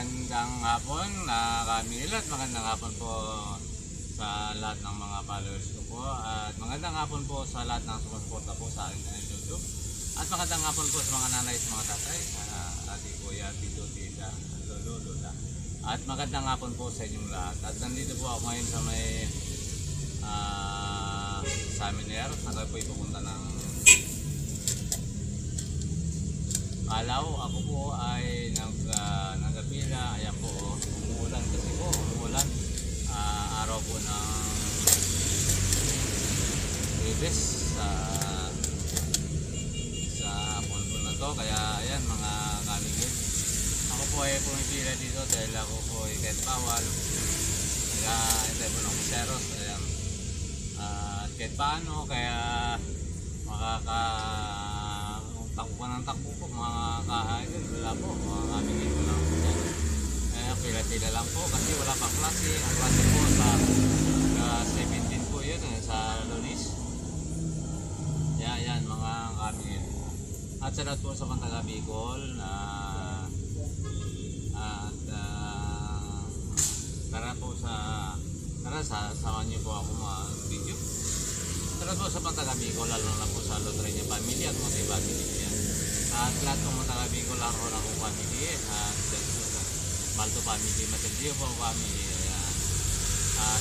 Magandang hapon na kami at magandang hapon po sa lahat ng mga followers ko po at magandang hapon po sa lahat ng sumusuporta po sa akin sa YouTube at magandang hapon po sa mga nanay sa mga tatay, ati kuya, tito, tita, lolo, lola at magandang hapon po sa inyong lahat at nandito po ako ngayon sa may seminar. Ako po ipupunta ng Alaw. Ako po ay nagapila. Ayan po, umuulan kasi po, umuulan. Araw po ng Webes sa puno na to. Kaya ayan mga kamigil. Ako po ay pumipila dito dahil ako po ay kahit bawal. Kaya ito po ng kuseros. Ayan. Kahit paano, kaya takbo ka ng takbo po mga ka-idol, wala po, mga kamigil ko lang po dyan. Pila-pila lang po kasi wala pang klase. Ang klase po sa 17 po yun, sa Lunis. Yan mga kamigil. At sa lahat po sa Pantaga Bicol, tara samahan niyo po ako mag-video. Tara po sa Pantaga Bicol, lalo na po sa Lotrenya family at Monte family yan. At lahat ng Pantaga Bicol, laro na po family at Balto family, Matildio po family,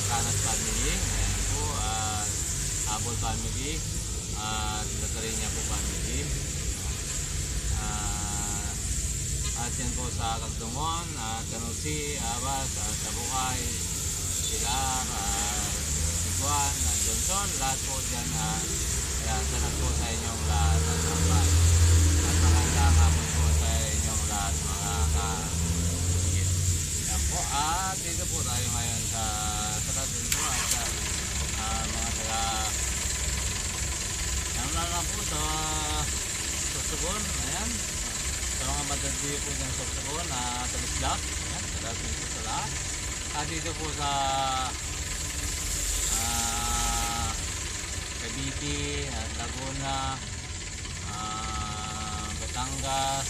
Kanas family, ayan po, Abol family, at Lotrenya po family. At yan po sa Cagdungon, Canusi, Abas, Sabukay, Pilar, Iguan, Johnson, lahat po dyan. Kaya salamat po sa inyong lahat at magandang hapon po sa inyong lahat mga ka-higit. Yan po, at dito po tayo ngayon sa Salatin po at sa mga taga yan lang po sa Sorsogon. Ayan, sa mga madagdi po dyan sa Sorsogon na Talisdak. Ayan, salatin po sa lahat. At dito po sa Cavite, Laguna, Batangas,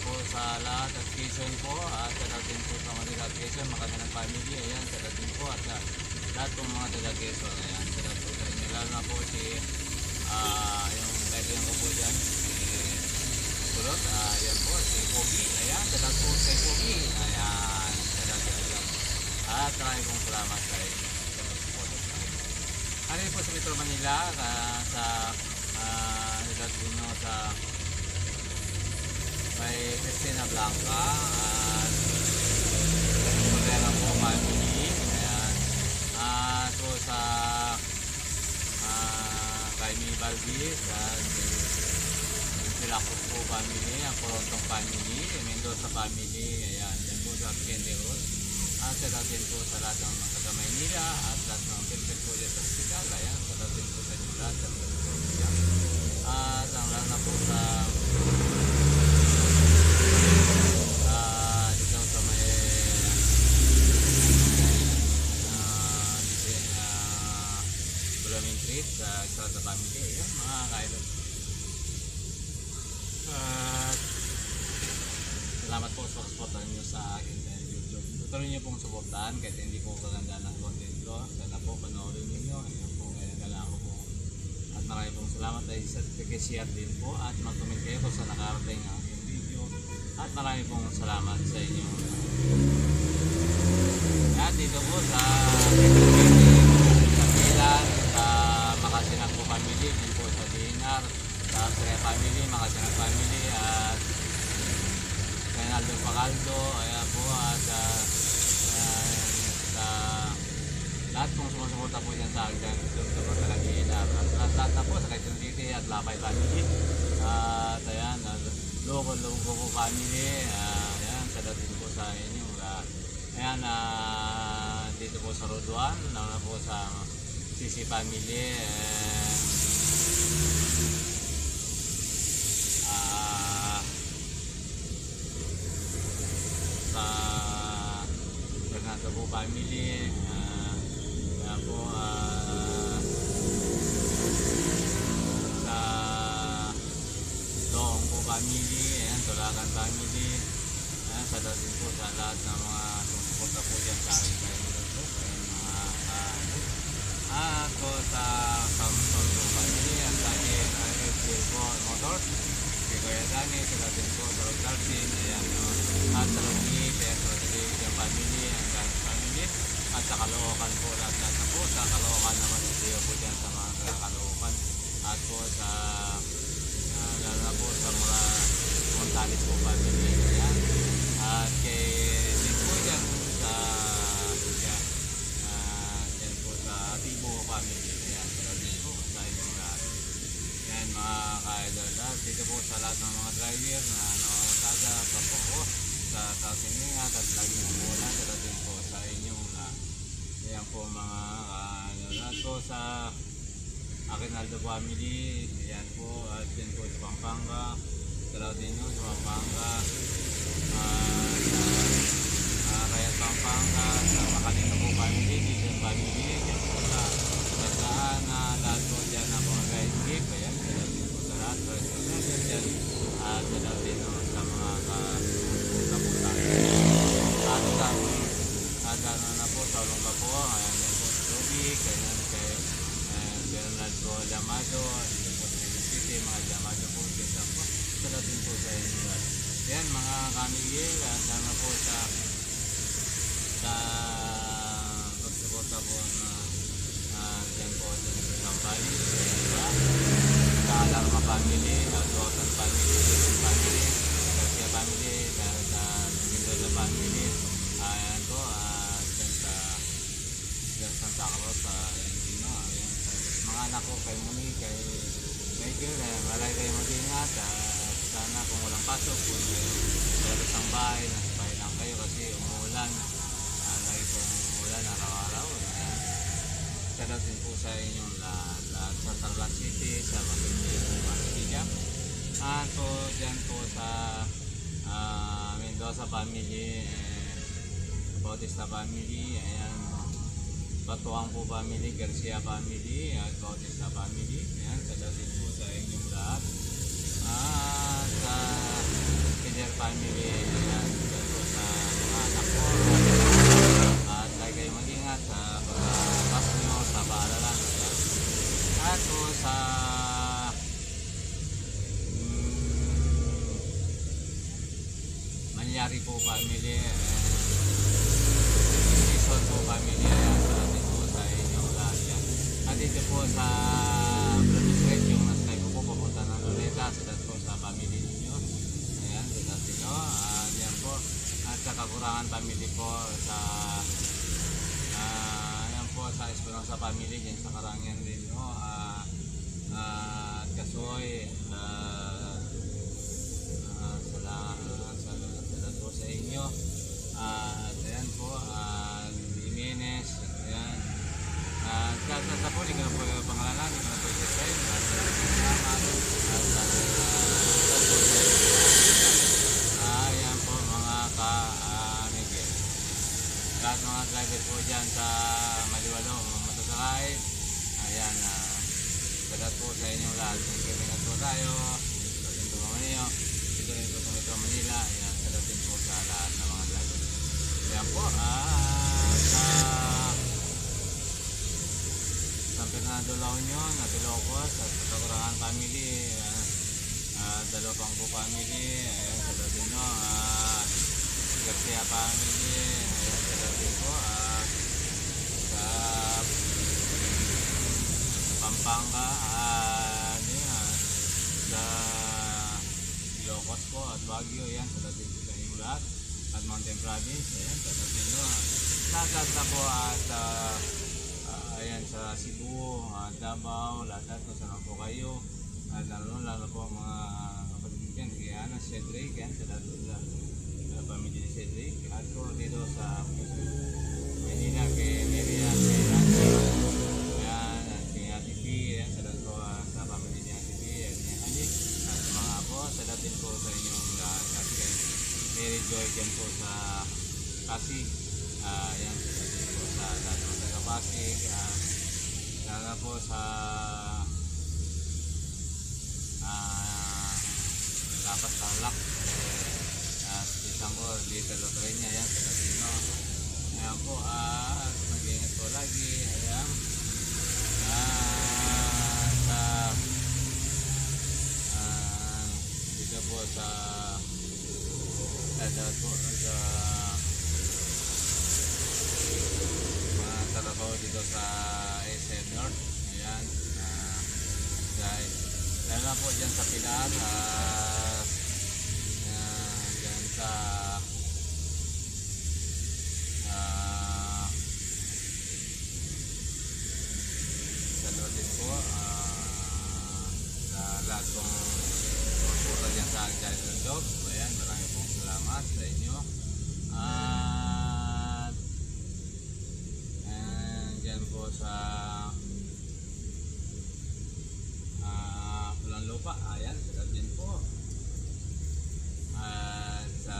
po sa lahat at Quezon po, at lahat din po sa mga taga Quezon, Makagalang family, ayan, lahat din po at lahat po mga taga Quezon, ayan, lahat po sa inyo, lalo na po si yung kaibigan ko po dyan, si Kulot, ayan po, si Pogi, ayan, lahat po si Pogi, ayan, lahat po at maraming pong salamat sa inyo. Ano po sa Metro Manila sa may Cristina Blanca at Modena po family. Ayan. At po sa Jaime Valdez at Silacos po family, ang Corontong family, Mendoza family. Ayan. Yan po sa Kende Road. At sa natin po sa lahat ng mga taga Maynila at lahat ng Pilpil po dyan sa hospital. Ayan, sa natin po sa inyo lahat ng mga po dyan. At ang lahat na po sa dito sa may Bulaming Street sa Estrada Family. Ayan, mga kailan. At salamat po sa supportan nyo sa akin. Tuloy niyo pong suportahan kahit hindi po kaganda ng content ko. Sana po panoorin ninyo. Ayan po, kaya kailangan ko po. At maraming pong salamat ay share din po. At mag-comment kayo kung saan nakarating ang aking video. At maraming pong salamat sa inyo. At dito po sa Pilar, sa Makasinak po family, din po sa Dinar, sa Srea family, Makasinak family, at Reynaldo Pacaldo, ayan po, at sa lahat pong sumusuporta po dyan sa akin sa mga Pilar at lahat na po sa Quezon City at Lapay family at ayan, Logo po family, ayan, salatin po sa inyo lahat. Ayan, dito po sa Roduan, na po sa Sisi family, sa Fernando po family, po sa Baong po family, ayan, Tulakan family, ayan, sa dating po sa lahat ng mga sumusuporta po dyan sa akin kayo po, ayan, mga at po sa Samsung po family, at lagi FJ po Motors, si Kuya Dani, sa dating po sa Darsin, ayan, at sa Lumi, kaya sa dating family, ang Dani family, at sa Caloocan po, lahat na po, sa Caloocan naman po dyan sa mga Caloocan, at po sa lalo na po sa mga Montales po family, ayan, at kay din po dyan sa dyan po sa Tibo family, ayan, pero din po sa inyong lahat, ayan mga ka-idol, dito po sa lahat ng mga driver na nakakasada sa po sa Tasiningat at laging umulan, pero din po sa inyong lahat, ayan po mga ka-idol, po sa Akinaldo family, ayan po, at din po sa Pampanga, salaw din nyo sa Pampanga, sa Rayat Pampanga, sa Makalino po family, Dizon family, ayan po sa Sandaan, lahat po dyan na mga guys gift, ayan, salaw din po sa lahat, dyan, at salaw din sa mga kaputa-puta, at ano na po, sa ulong ka po, ayan, yan po sa tubig, ayan, kay Bernard po Damado, dito po sa City, mga Damado po, dito po, salaw din po sa inyo. Yan mga kamigil, sana po sa pagsuporta po na dyan po sa Kampay, sa Alarma family, Rosan family, Garcia family, sa Mendoza family, ayan po, dyan sa Santa Cruz, Encino, ayan, mga anak ko kay Muni, kay Michael, malay kayo mag-ingat, sana kung walang pasok, kung meron ang bahay, nasa bahay lang kayo kasi umuulan, lagi pong umuulan araw-araw, salamat din po sa inyong lahat, sa Tarlac City, sa Manila, at po dyan po sa Mendoza family, Bautista family, ayan, Batuang po family, Garcia family, at Bautista family, ayan, salamat din po sa inyong lahat, at sa Pider family, ayan, dyan po sa mga anak ko, at lagi kayo mag-ingat sa pagpapasok nyo sa paaralan, at po sa Manyari po family, Jason po family, salamat po sa inyong lahat yan. At dito po sa Brother yung nasa kayo po papunta ng Luneta, salamat po sa family ninyo, ayan, salamat nyo, yan po, at sa Kakurangan family po, sa ayan po, sa Esperanza family, dyan sa Karangan din nyo, at Kasoy, salamat po sa inyo, at ayan po, Jimenez, ayan, sa po, hindi ko na po yung pangalanan, hindi ko na po yung sasay, salamat, ayan po mga ka-Miguel, lahat mga driver po dyan sa Maliwalo, mga matasakay, ayan, salamat po sa inyong lahat, nagkabingat po tayo, sa Tinto Manila, dito rin po sa Metro Manila, ayan, salamat din po sa lahat ng mga driver, ayan po, sa San Fernando La Union, at Ilocos, at sa Kakurangan family, Dalopang po family, ayan, salamat din nyo, Garcia family, ayan, salamat din po, sa Pampanga, sa Ilocos po, at Baguio, ayan, salamat din po sa inyong lahat, at Mountain Province, ayan, salamat din nyo, lahat na po, at ayan, sa Cebu, Davao, lahat kung saan po kayo, at lalo po mga kapatid dyan, kaya Ana, Cedric, yan, sa lahat sa pamilya ni Cedric, at po dito sa Manila, kay Miriam, kay Randy, yan, at kay Ate P, yan, sa lahat po sa pamilya ni Ate P, at ni Ani, at sa mga po, sa lahat din po sa inyong lahat, at kay Mary Joy dyan po sa Pasig, yan, sa lahat din po sa lahat ng taga-Pasig, lalo po sa Kapas Tarlac. At isang ko, Little Lotrenia, ayan, sa Latino. Ayan po, at mag-ingat po lagi, ayan. At dito po sa mga trabaho dito sa SM North. Ayan, guys, lalo na po dyan sa Pilar, dyan sa dalawa din po, sa lahat kong pagpunta dyan sa Agile Dog. Ayan, maraming pong salamat sa inyo. At dyan po sa Pulang Lupa, ayan, sila din po. At sa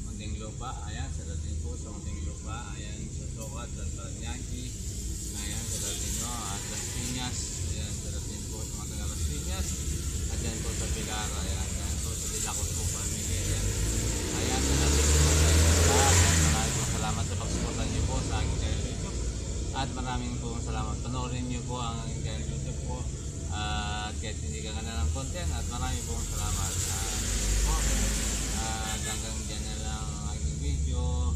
Munting Lupa, ayan, sila din po sa Munting Lupa. Ayan, sa Sokat, sa Paranaque, ayan, sila din po. At Las Piñas, ayan, sila din po sa mga taga Las Piñas. At dyan po sa Pilar, ayan, dyan po sa Dilacos po family, ayan. Ayan, sila din po sa lahat. Maraming po salamat sa pagsuporta niyo po sa aking channel YouTube. At maraming po salamat. Panoorin niyo po ang aking channel YouTube po. At kahit hindi ka ganda ng content. At maraming po salamat. At hanggang dyan na lang ang aking video.